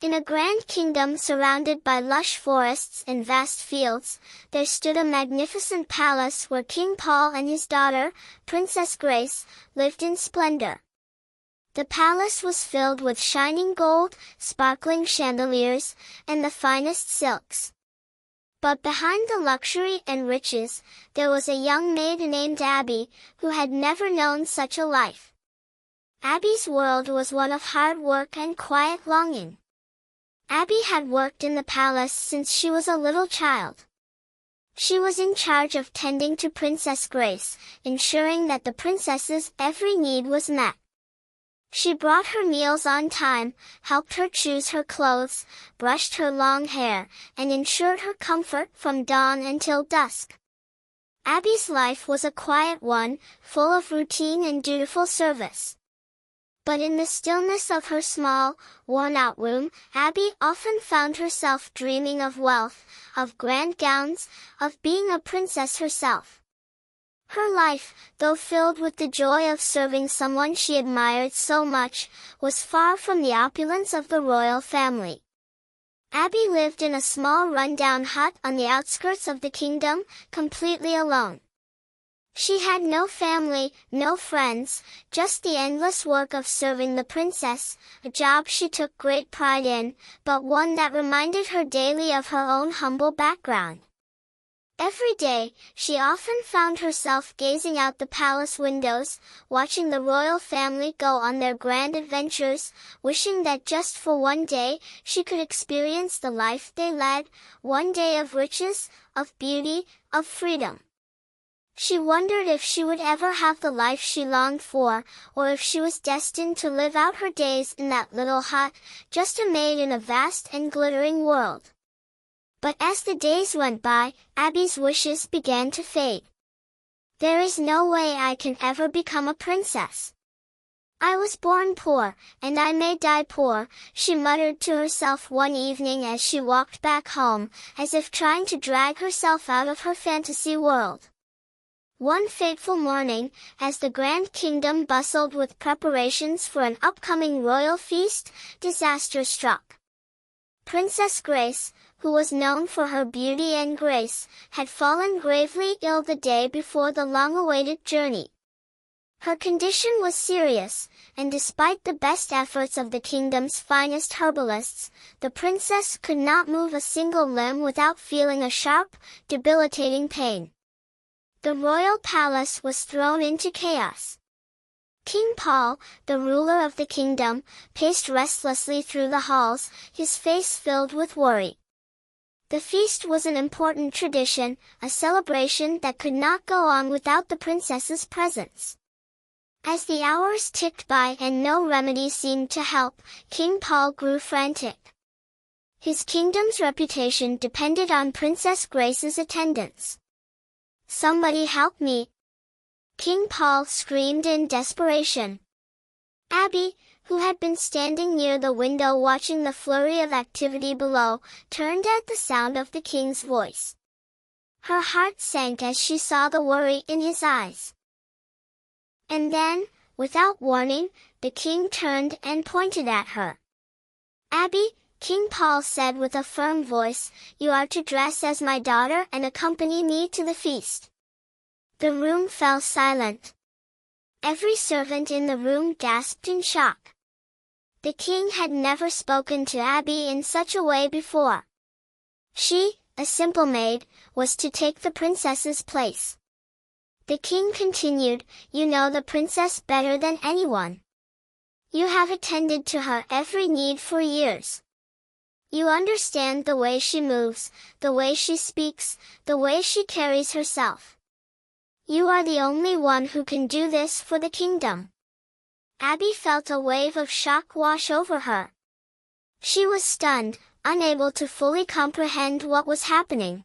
In a grand kingdom surrounded by lush forests and vast fields, there stood a magnificent palace where King Paul and his daughter, Princess Grace, lived in splendor. The palace was filled with shining gold, sparkling chandeliers, and the finest silks. But behind the luxury and riches, there was a young maid named Abby, who had never known such a life. Abby's world was one of hard work and quiet longing. Abby had worked in the palace since she was a little child. She was in charge of tending to Princess Grace, ensuring that the princess's every need was met. She brought her meals on time, helped her choose her clothes, brushed her long hair, and ensured her comfort from dawn until dusk. Abby's life was a quiet one, full of routine and dutiful service. But in the stillness of her small, worn-out room, Abby often found herself dreaming of wealth, of grand gowns, of being a princess herself. Her life, though filled with the joy of serving someone she admired so much, was far from the opulence of the royal family. Abby lived in a small run-down hut on the outskirts of the kingdom, completely alone. She had no family, no friends, just the endless work of serving the princess, a job she took great pride in, but one that reminded her daily of her own humble background. Every day, she often found herself gazing out the palace windows, watching the royal family go on their grand adventures, wishing that just for one day, she could experience the life they led, one day of riches, of beauty, of freedom. She wondered if she would ever have the life she longed for, or if she was destined to live out her days in that little hut, just a maid in a vast and glittering world. But as the days went by, Abby's wishes began to fade. "There is no way I can ever become a princess. I was born poor, and I may die poor," she muttered to herself one evening as she walked back home, as if trying to drag herself out of her fantasy world. One fateful morning, as the Grand Kingdom bustled with preparations for an upcoming royal feast, disaster struck. Princess Grace, who was known for her beauty and grace, had fallen gravely ill the day before the long-awaited journey. Her condition was serious, and despite the best efforts of the kingdom's finest herbalists, the princess could not move a single limb without feeling a sharp, debilitating pain. The royal palace was thrown into chaos. King Paul, the ruler of the kingdom, paced restlessly through the halls, his face filled with worry. The feast was an important tradition, a celebration that could not go on without the princess's presence. As the hours ticked by and no remedy seemed to help, King Paul grew frantic. His kingdom's reputation depended on Princess Grace's attendance. "Somebody help me!" King Paul screamed in desperation. Abby, who had been standing near the window watching the flurry of activity below, turned at the sound of the king's voice. Her heart sank as she saw the worry in his eyes. And then, without warning, the king turned and pointed at her. "Abby," King Paul said with a firm voice, "you are to dress as my daughter and accompany me to the feast." The room fell silent. Every servant in the room gasped in shock. The king had never spoken to Abby in such a way before. She, a simple maid, was to take the princess's place. The king continued, "You know the princess better than anyone. You have attended to her every need for years. You understand the way she moves, the way she speaks, the way she carries herself. You are the only one who can do this for the kingdom." Abby felt a wave of shock wash over her. She was stunned, unable to fully comprehend what was happening.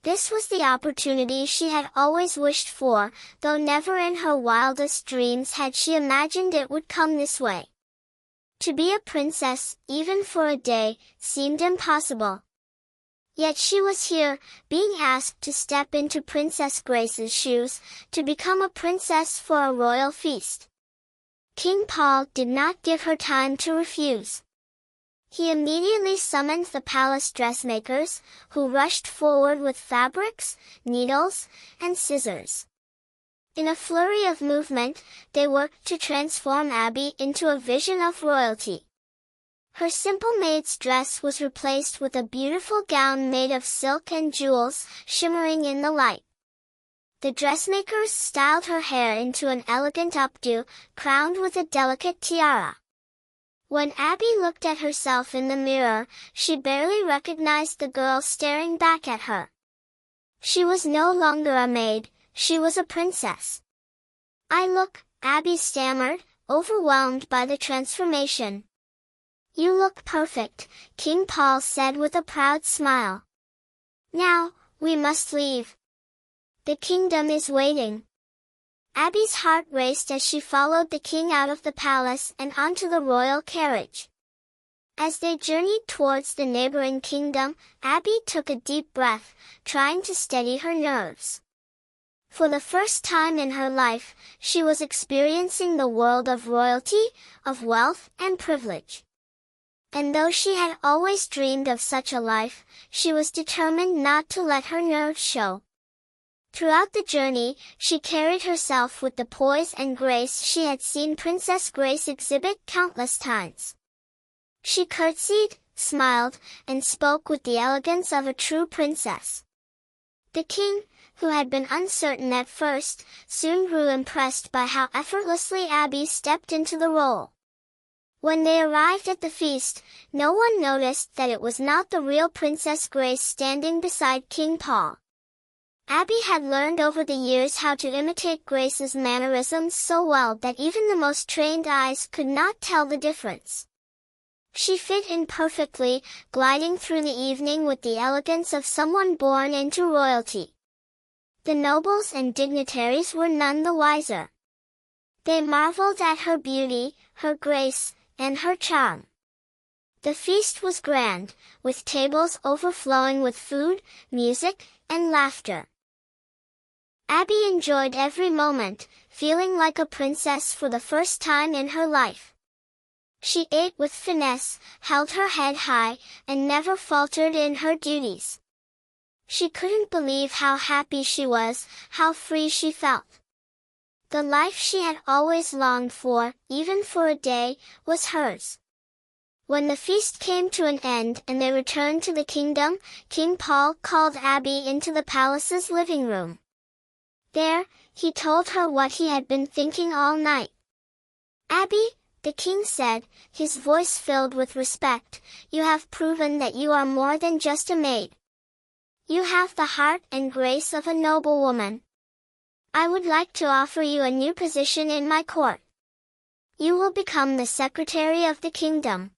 This was the opportunity she had always wished for, though never in her wildest dreams had she imagined it would come this way. To be a princess, even for a day, seemed impossible. Yet she was here, being asked to step into Princess Grace's shoes, to become a princess for a royal feast. King Paul did not give her time to refuse. He immediately summoned the palace dressmakers, who rushed forward with fabrics, needles, and scissors. In a flurry of movement, they worked to transform Abby into a vision of royalty. Her simple maid's dress was replaced with a beautiful gown made of silk and jewels, shimmering in the light. The dressmakers styled her hair into an elegant updo, crowned with a delicate tiara. When Abby looked at herself in the mirror, she barely recognized the girl staring back at her. She was no longer a maid, she was a princess. Abby stammered, overwhelmed by the transformation. "You look perfect," King Paul said with a proud smile. "Now, we must leave. The kingdom is waiting." Abby's heart raced as she followed the king out of the palace and onto the royal carriage. As they journeyed towards the neighboring kingdom, Abby took a deep breath, trying to steady her nerves. For the first time in her life, she was experiencing the world of royalty, of wealth and privilege. And though she had always dreamed of such a life, she was determined not to let her nerves show. Throughout the journey, she carried herself with the poise and grace she had seen Princess Grace exhibit countless times. She curtsied, smiled, and spoke with the elegance of a true princess. The king, who had been uncertain at first, soon grew impressed by how effortlessly Abby stepped into the role. When they arrived at the feast, no one noticed that it was not the real Princess Grace standing beside King Paul. Abby had learned over the years how to imitate Grace's mannerisms so well that even the most trained eyes could not tell the difference. She fit in perfectly, gliding through the evening with the elegance of someone born into royalty. The nobles and dignitaries were none the wiser. They marveled at her beauty, her grace, and her charm. The feast was grand, with tables overflowing with food, music, and laughter. Abby enjoyed every moment, feeling like a princess for the first time in her life. She ate with finesse, held her head high, and never faltered in her duties. She couldn't believe how happy she was, how free she felt. The life she had always longed for, even for a day, was hers. When the feast came to an end and they returned to the kingdom, King Paul called Abby into the palace's living room. There, he told her what he had been thinking all night. "Abby," the king said, his voice filled with respect, "you have proven that you are more than just a maid. You have the heart and grace of a noble woman. I would like to offer you a new position in my court. You will become the secretary of the kingdom.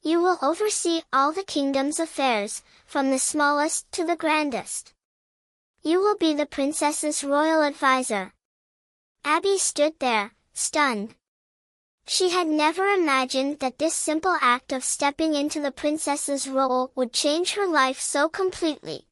You will oversee all the kingdom's affairs, from the smallest to the grandest. You will be the princess's royal advisor." Abby stood there, stunned. She had never imagined that this simple act of stepping into the princess's role would change her life so completely.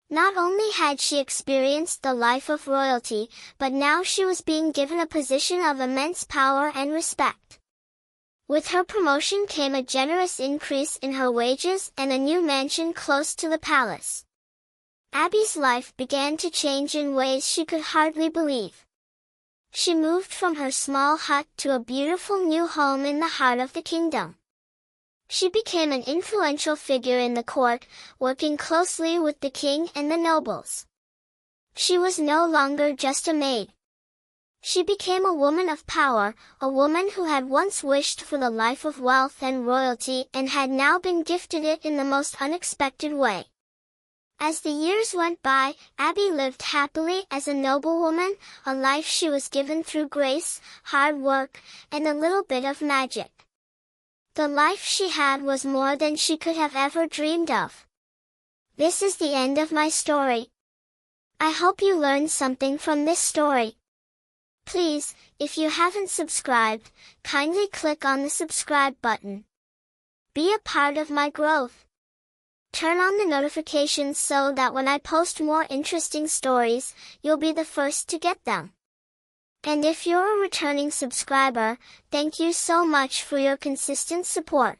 Not only had she experienced the life of royalty, but now she was being given a position of immense power and respect. With her promotion came a generous increase in her wages and a new mansion close to the palace. Abby's life began to change in ways she could hardly believe. She moved from her small hut to a beautiful new home in the heart of the kingdom. She became an influential figure in the court, working closely with the king and the nobles. She was no longer just a maid. She became a woman of power, a woman who had once wished for the life of wealth and royalty and had now been gifted it in the most unexpected way. As the years went by, Abby lived happily as a noblewoman, a life she was given through grace, hard work, and a little bit of magic. The life she had was more than she could have ever dreamed of. This is the end of my story. I hope you learned something from this story. Please, if you haven't subscribed, kindly click on the subscribe button. Be a part of my growth. Turn on the notifications so that when I post more interesting stories, you'll be the first to get them. And if you're a returning subscriber, thank you so much for your consistent support.